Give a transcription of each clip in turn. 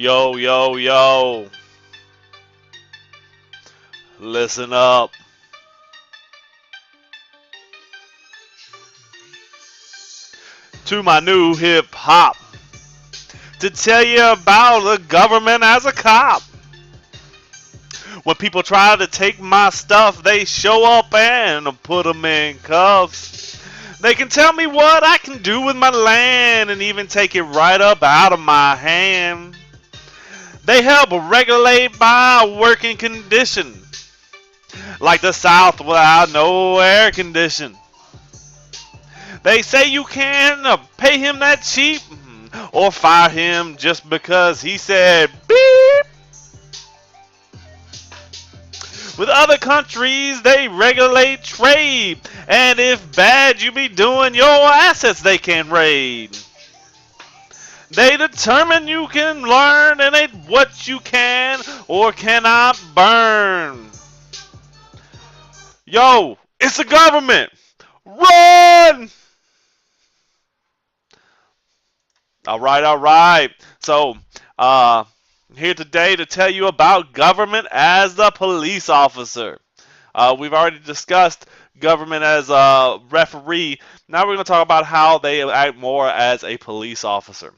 Yo, yo, yo. Listen up to my new hip hop to tell you about the government as a cop. When people try to take my stuff, they show up and put them in cuffs. They can tell me what I can do with my land and even take it right up out of my hand. They help regulate my working condition, like the South without no air condition. They say you can pay him that cheap or fire him just because he said beep. With other countries, they regulate trade. And if bad you be doing, your assets they can raid. They determine you can learn and ain't what you can or cannot burn. Yo, it's the government. Run! All right. So, uh, here today to tell you about government as the police officer. We've already discussed government as a referee. Now we're going to talk about how they act more as a police officer.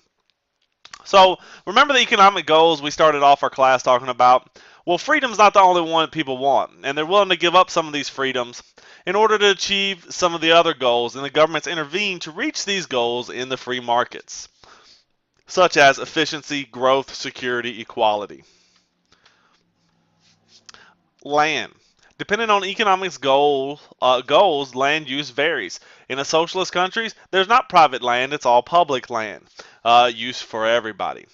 So, remember the economic goals we started off our class talking about? Well, freedom's not the only one people want, and they're willing to give up some of these freedoms in order to achieve some of the other goals, and the government's intervened to reach these goals in the free markets, such as efficiency, growth, security, equality. Land. Depending on goals, land use varies. In the socialist countries, there's not private land, it's all public land, use for everybody.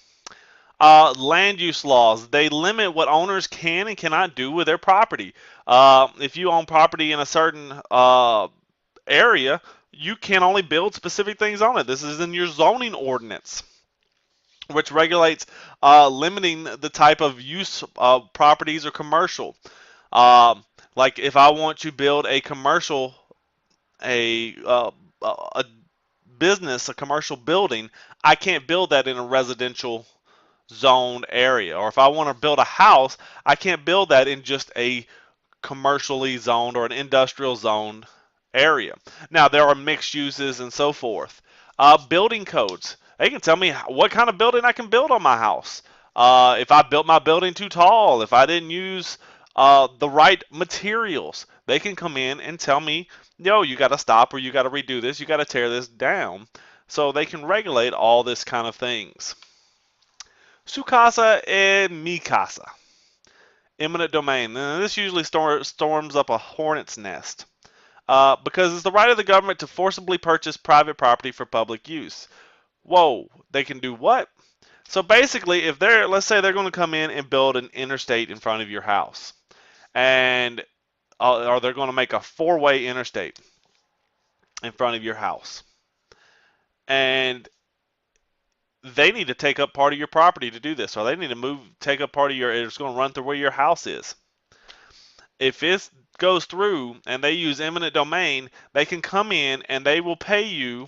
Land use laws. They limit what owners can and cannot do with their property. If you own property in a certain area, you can only build specific things on it. This is in your zoning ordinance, which regulates limiting the type of use of properties or commercial. Like if I want to build a commercial, a business, a commercial building, I can't build that in a residential zoned area. Or if I want to build a house, I can't build that in just a commercially zoned or an industrial zoned area. Now, there are mixed uses and so forth. Building codes. They can tell me what kind of building I can build on my house. If I built my building too tall, if I didn't use the right materials, they can come in and tell me, yo, you got to stop or you got to redo this, you got to tear this down. So they can regulate all this kind of things. Su casa es mi casa. Eminent domain. This usually storms up a hornet's nest because it's the right of the government to forcibly purchase private property for public use. Whoa, they can do what? So basically, if let's say they're going to come in and build an interstate in front of your house, and or they're going to make a four-way interstate in front of your house, and they need to take up part of your property to do this, or they need to take up part of it's going to run through where your house is. If it goes through and they use eminent domain, they can come in and they will pay you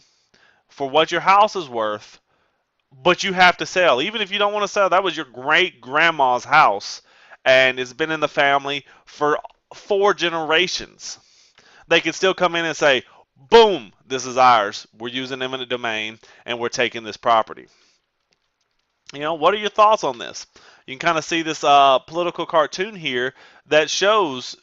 for what your house is worth, but you have to sell. Even if you don't want to sell, that was your great grandma's house, and it's been in the family for 4 generations. They can still come in and say, boom, this is ours. We're using eminent domain, and we're taking this property. What are your thoughts on this? You can kind of see this political cartoon here that shows,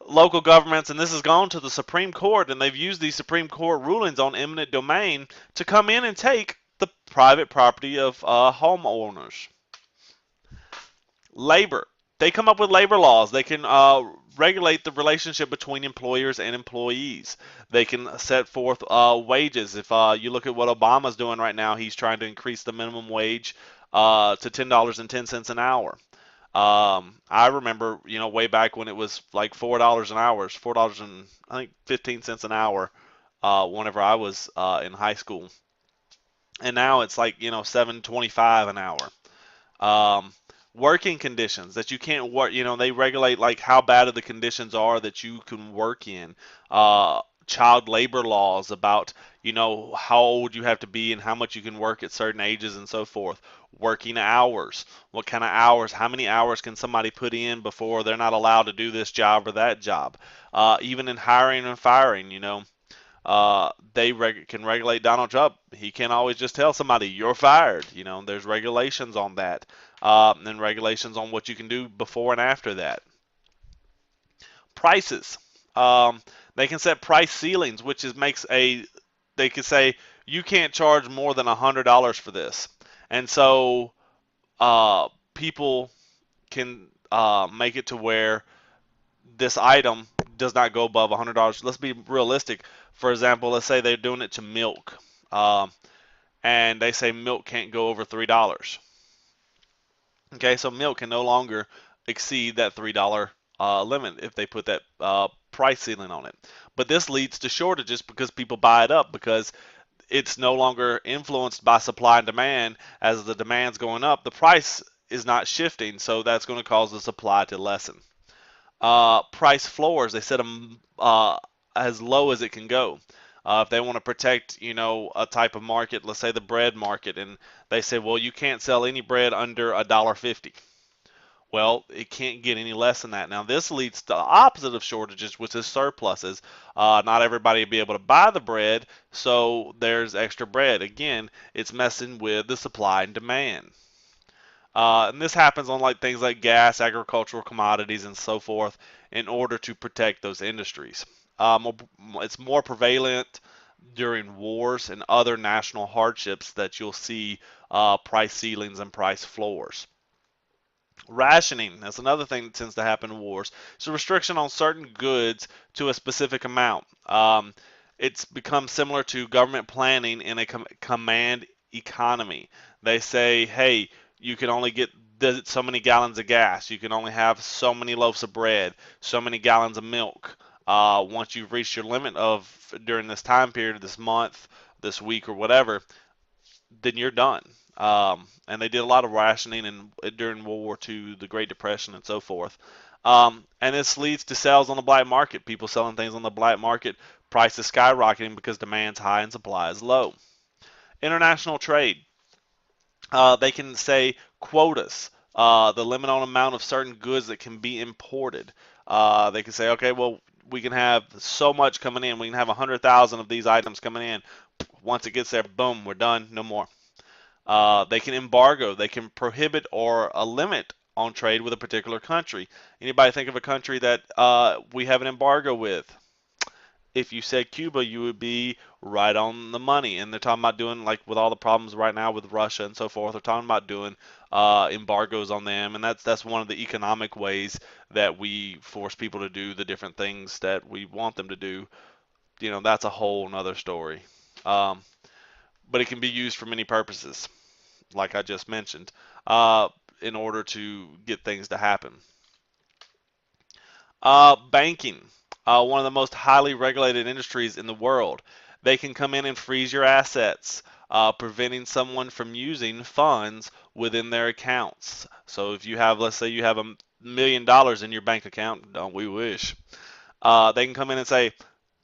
local governments, and this has gone to the Supreme Court, and they've used these Supreme Court rulings on eminent domain to come in and take the private property of homeowners. Labor. They come up with labor laws. They can regulate the relationship between employers and employees. They can set forth wages. If you look at what Obama's doing right now, he's trying to increase the minimum wage to $10.10 an hour. I remember, way back when it was like $4 an hour, $4 and I think 15 cents an hour, whenever I was in high school, and now it's like $7.25 an hour. Working conditions that you can't work. They regulate like how bad the conditions are that you can work in child labor laws about, how old you have to be and how much you can work at certain ages and so forth. Working hours, what kind of hours, how many hours can somebody put in before they're not allowed to do this job or that job. Even in hiring and firing, they can regulate Donald Trump. He can't always just tell somebody you're fired. There's regulations on that, and regulations on what you can do before and after that. Prices. They can set price ceilings, which is makes a. They can say you can't charge more than $100 for this, and so people can make it to where this item does not go above $100. Let's be realistic. For example, let's say they're doing it to milk, um, and they say milk can't go over $3. Okay, so milk can no longer exceed that $3 limit if they put that price ceiling on it. But this leads to shortages because people buy it up because it's no longer influenced by supply and demand. As the demand's going up, the price is not shifting, so that's going to cause the supply to lessen. Price floors, they set them as low as it can go. If they want to protect, a type of market, let's say the bread market, and they say, well, you can't sell any bread under $1.50. Well, it can't get any less than that. Now, this leads to the opposite of shortages, which is surpluses. Not everybody will be able to buy the bread, so there's extra bread. Again, it's messing with the supply and demand. And this happens on like things like gas, agricultural commodities, and so forth, in order to protect those industries. It's more prevalent during wars and other national hardships that you'll see price ceilings and price floors. Rationing, that's another thing that tends to happen in wars. It's a restriction on certain goods to a specific amount. It's become similar to government planning in a command economy. They say, hey, you can only get so many gallons of gas. You can only have so many loaves of bread, so many gallons of milk. Once you've reached your limit of during this time period, this month, this week, or whatever, then you're done. And they did a lot of rationing during World War II, the Great Depression, and so forth. And this leads to sales on the black market. People selling things on the black market, prices skyrocketing because demand's high and supply is low. International trade. They can say quotas, the limit on amount of certain goods that can be imported. They can say, okay, well, we can have so much coming in. We can have 100,000 of these items coming in. Once it gets there, boom, we're done. No more. They can embargo. They can prohibit or a limit on trade with a particular country. Anybody think of a country that we have an embargo with? If you said Cuba, you would be right on the money. And they're talking about doing, like with all the problems right now with Russia and so forth, they're talking about doing embargoes on them. And that's one of the economic ways that we force people to do the different things that we want them to do. That's a whole nother story. Um, but it can be used for many purposes, like I just mentioned, uh, in order to get things to happen. Banking, one of the most highly regulated industries in the world. They can come in and freeze your assets, preventing someone from using funds within their accounts. So if you have, let's say you have $1 million in your bank account, don't we wish, they can come in and say,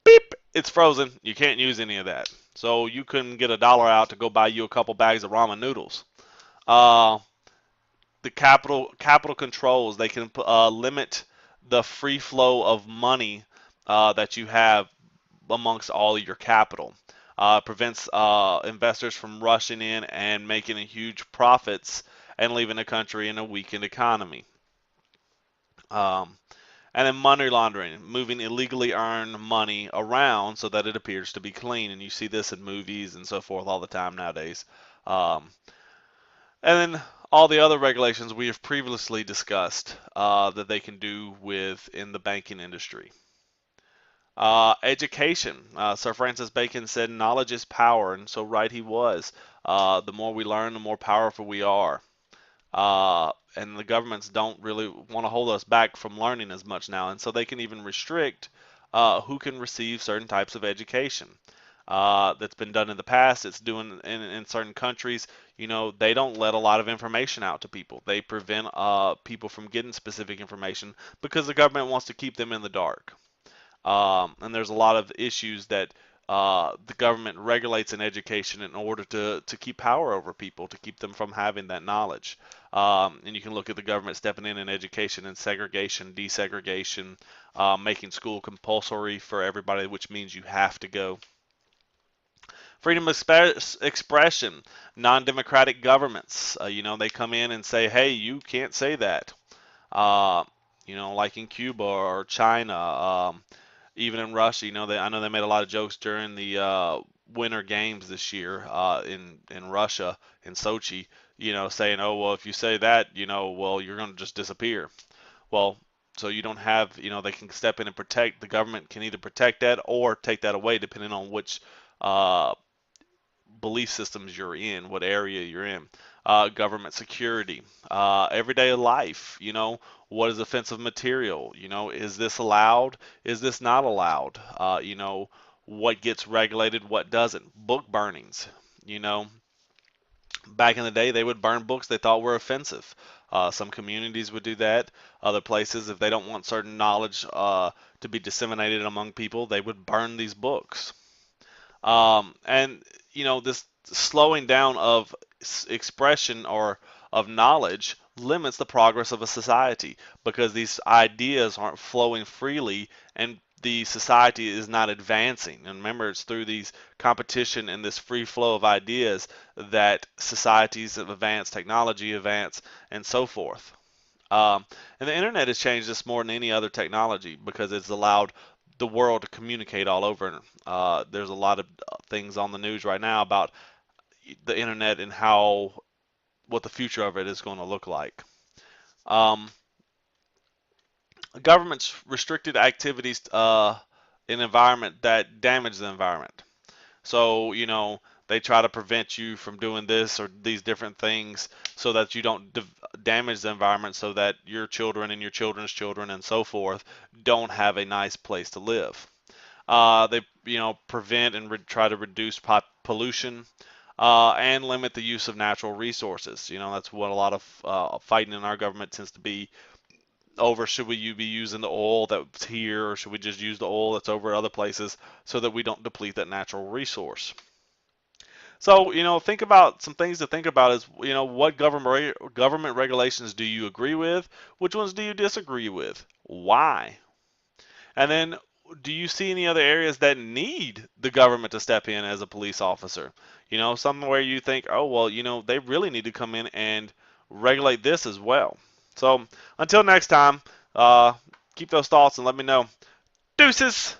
beep, it's frozen. You can't use any of that. So you couldn't get $1 out to go buy you a couple bags of ramen noodles. Uh, the capital controls, they can limit the free flow of money that you have amongst all of your capital. Prevents investors from rushing in and making huge profits and leaving the country in a weakened economy. Um, and then money laundering, moving illegally earned money around so that it appears to be clean. And you see this in movies and so forth all the time nowadays. Um, and then all the other regulations we have previously discussed that they can do with in the banking industry. Education. Sir Francis Bacon said, knowledge is power, and so right he was. The more we learn, the more powerful we are. And the governments don't really want to hold us back from learning as much now, and so they can even restrict who can receive certain types of education. That's been done in the past. It's doing in certain countries. They don't let a lot of information out to people. They prevent people from getting specific information because the government wants to keep them in the dark. And there's a lot of issues that the government regulates in education in order to keep power over people, to keep them from having that knowledge. And you can look at the government stepping in education and segregation, desegregation, making school compulsory for everybody, which means you have to go. Freedom of expression, non-democratic governments. They come in and say, hey, you can't say that. Uh, like in Cuba or China, even in Russia. I know they made a lot of jokes during the Winter Games this year in Russia in Sochi. Saying, oh well, if you say that, well, you're going to just disappear. Well, so you don't have, they can step in and protect. The government can either protect that or take that away, depending on which uh, belief systems you're in, what area you're in. Government security, everyday life. What is offensive material? Is this allowed? Is this not allowed? What gets regulated, what doesn't? Book burnings. You know, Back in the day, they would burn books they thought were offensive. Some communities would do that. Other places, if they don't want certain knowledge to be disseminated among people, they would burn these books. And this slowing down of expression or of knowledge limits the progress of a society because these ideas aren't flowing freely and the society is not advancing. And remember, it's through these competition and this free flow of ideas that societies advance, technology advance, and so forth. Um, and the internet has changed this more than any other technology because it's allowed the world to communicate all over. There's a lot of things on the news right now about the internet and what the future of it is going to look like. Um, Governments restricted activities in environment that damage the environment. So, they try to prevent you from doing this or these different things so that you don't damage the environment so that your children and your children's children and so forth don't have a nice place to live. They, prevent and try to reduce pollution and limit the use of natural resources. That's what a lot of fighting in our government tends to be over. Should we be using the oil that's here or should we just use the oil that's over other places so that we don't deplete that natural resource? So, think about some things to think about is, what government regulations do you agree with? Which ones do you disagree with? Why? And then, do you see any other areas that need the government to step in as a police officer? Somewhere you think, oh, well, they really need to come in and regulate this as well. So, until next time, uh, keep those thoughts and let me know. Deuces!